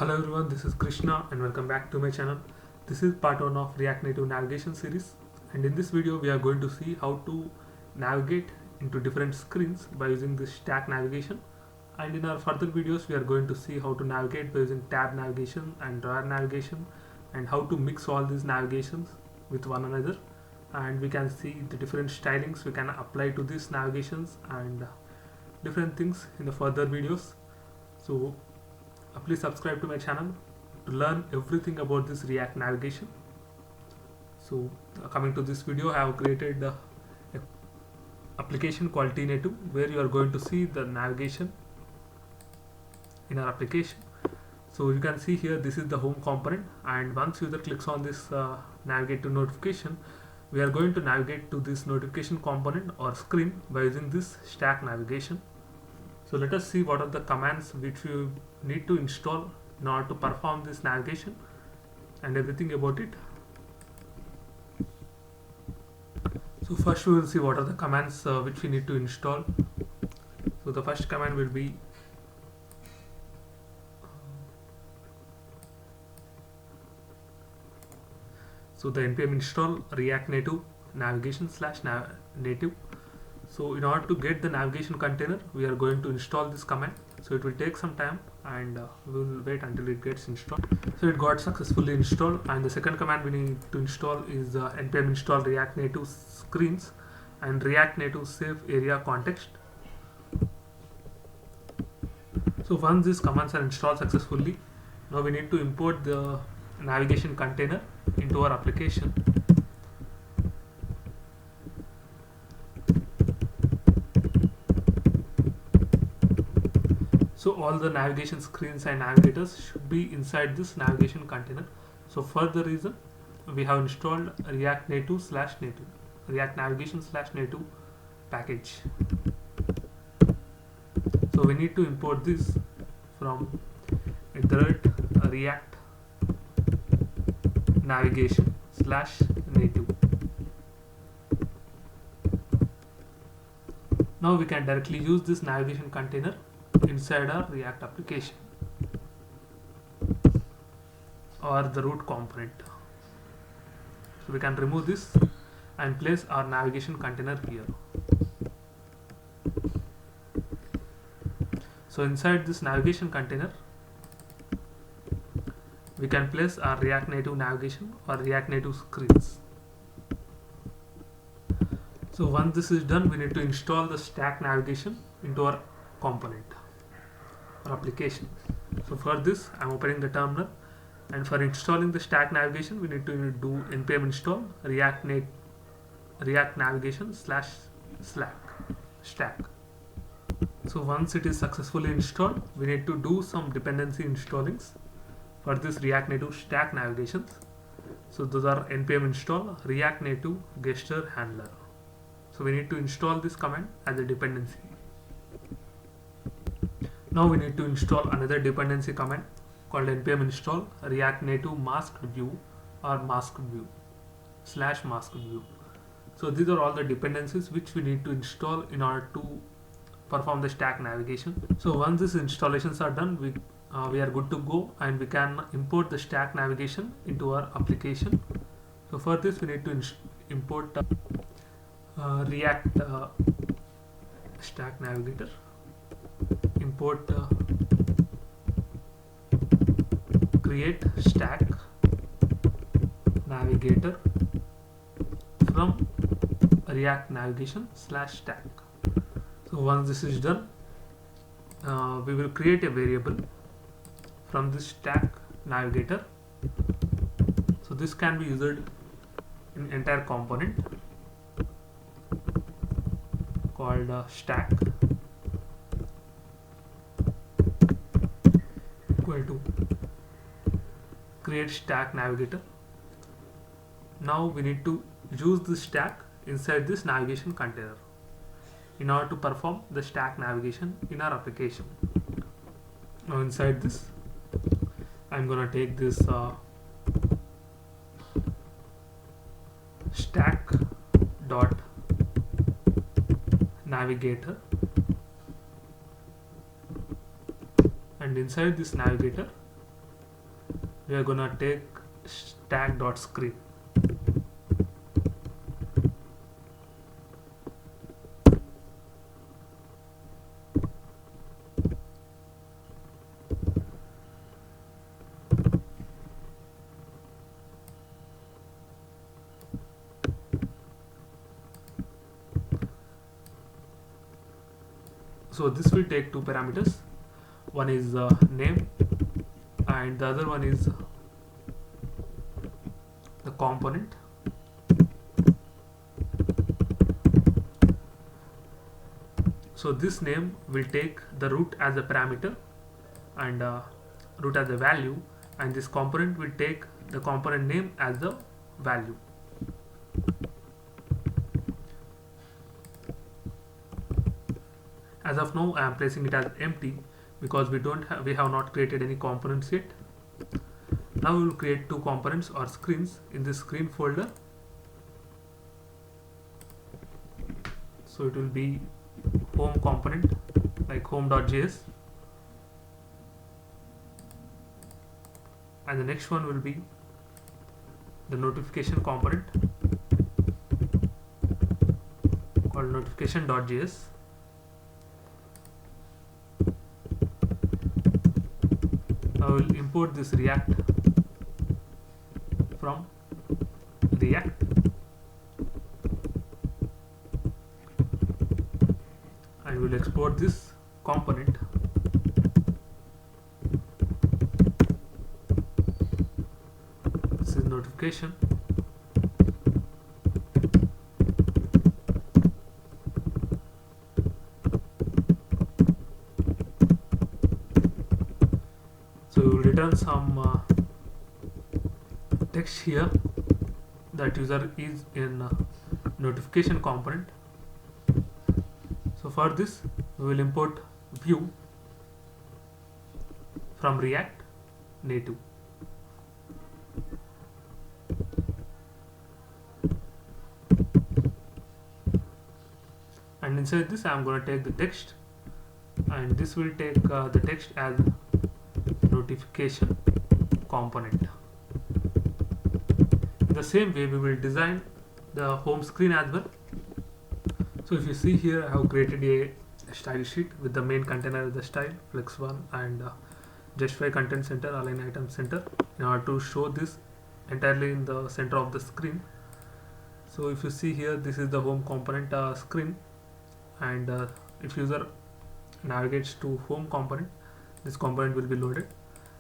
Hello everyone, this is Krishna and welcome back to my channel. This is part 1 of React Native navigation series, and in this video we are going to see how to navigate into different screens by using this stack navigation, and in our further videos we are going to see how to navigate by using tab navigation and drawer navigation and how to mix all these navigations with one another, and we can see the different stylings we can apply to these navigations and different things in the further videos. So please subscribe to my channel to learn everything about this React navigation. So coming to this video, I have created a application called Tnative where you are going to see the navigation in our application. So you can see here this is the home component, and once user clicks on this navigate to notification, we are going to navigate to this notification component or screen by using this stack navigation. So let us see what are the commands which we need to install in order to perform this navigation and everything about it. So first we will see what are the commands which we need to install. So the first command will be the npm install react native navigation / native. So in order to get the navigation container, we are going to install this command. So it will take some time, and we will wait until it gets installed. So it got successfully installed, and the second command we need to install is npm install react native screens and react native safe area context. So once these commands are installed successfully, now we need to import the navigation container into our application. So all the navigation screens and navigators should be inside this navigation container. So for the reason, we have installed React Native / native, React Navigation / native package. So we need to import this from React Navigation / native. Now we can directly use this navigation container inside our React application or the root component. So we can remove this and place our navigation container here. So inside this navigation container, we can place our React Native navigation or React Native screens. So once this is done, we need to install the stack navigation into our component or application. So for this, I am opening the terminal, and for installing the stack navigation, we need to do npm install react navigation / stack. So once it is successfully installed, we need to do some dependency installings for this React Native stack navigations. So those are npm install react native gesture handler. So we need to install this command as a dependency. Now we need to install another dependency command called npm install react native masked view or masked view / masked view. So these are all the dependencies which we need to install in order to perform the stack navigation. So once these installations are done, we are good to go, and we can import the stack navigation into our application. So for this, we need to import React stack navigator. Import create stack navigator from React navigation / stack. So once this is done, we will create a variable from this stack navigator. So this can be used in entire component called stack equal to create stack navigator. Now we need to use this stack inside this navigation container in order to perform the stack navigation in our application. Now inside this, I'm gonna take this stack dot navigator, and inside this navigator we are gonna take stack.screen. So this will take two parameters. One is name and the other one is the component. So this name will take the root as a parameter and root as a value, and this component will take the component name as the value. As of now, I am placing it as empty because we have not created any components yet. Now we will create two components or screens in this screen folder. So it will be home component like home.js, and the next one will be the notification component called notification.js. I will import this React from React and we'll export this component. This is notification. So we will return some text here that user is in notification component. So for this we will import view from React Native. And inside this I am going to take the text, and this will take the text as notification component. In the same way we will design the home screen as well. So if you see here, I have created a style sheet with the main container as the style, flex1 and justify content center, align item center, in order to show this entirely in the center of the screen. So if you see here, this is the home component screen, and if user navigates to home component, this component will be loaded,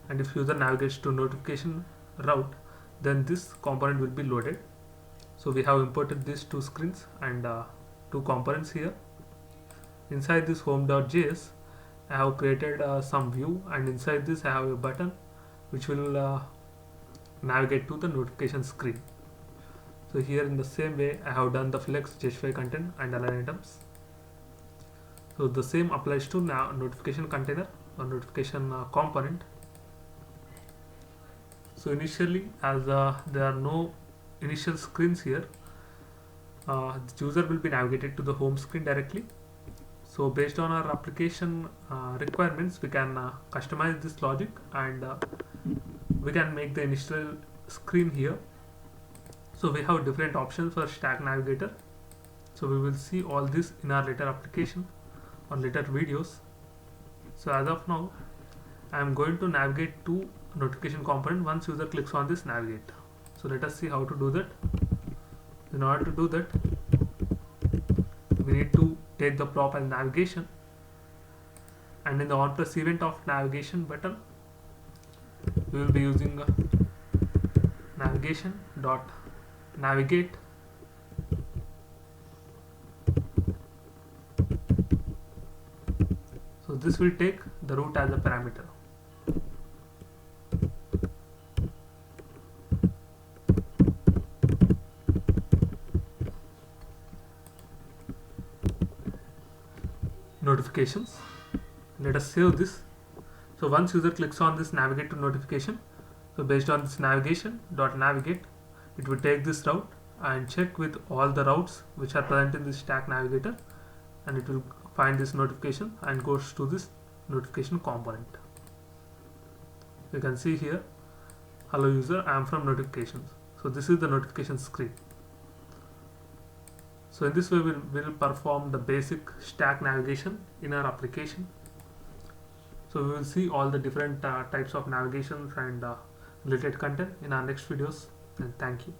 and if user navigates to notification route, then this component will be loaded. So we have imported these two screens and two components here. Inside this home.js I have created some view, and inside this I have a button which will navigate to the notification screen. So here in the same way I have done the flex, justify content and align items. So the same applies to now notification container or notification component. So initially, as there are no initial screens here, the user will be navigated to the home screen directly. So based on our application requirements, we can customize this logic, and we can make the initial screen here. So we have different options for Stack Navigator. So we will see all this in our later application or later videos. So as of now, I am going to navigate to notification component once user clicks on this navigate. So let us see how to do that. In order to do that, we need to take the prop as navigation, and in the on plus event of navigation button we will be using navigation dot navigate so this will take the root as a parameter. Notifications, let us save this. So once user clicks on this navigate to notification, so based on this navigation dot navigate, it will take this route and check with all the routes which are present in this Stack Navigator, and it will find this notification and goes to this notification component. You can see here hello user, I am from notifications. So this is the notification screen. So in this way we'll perform the basic stack navigation in our application. So we will see all the different types of navigations and related content in our next videos, and thank you.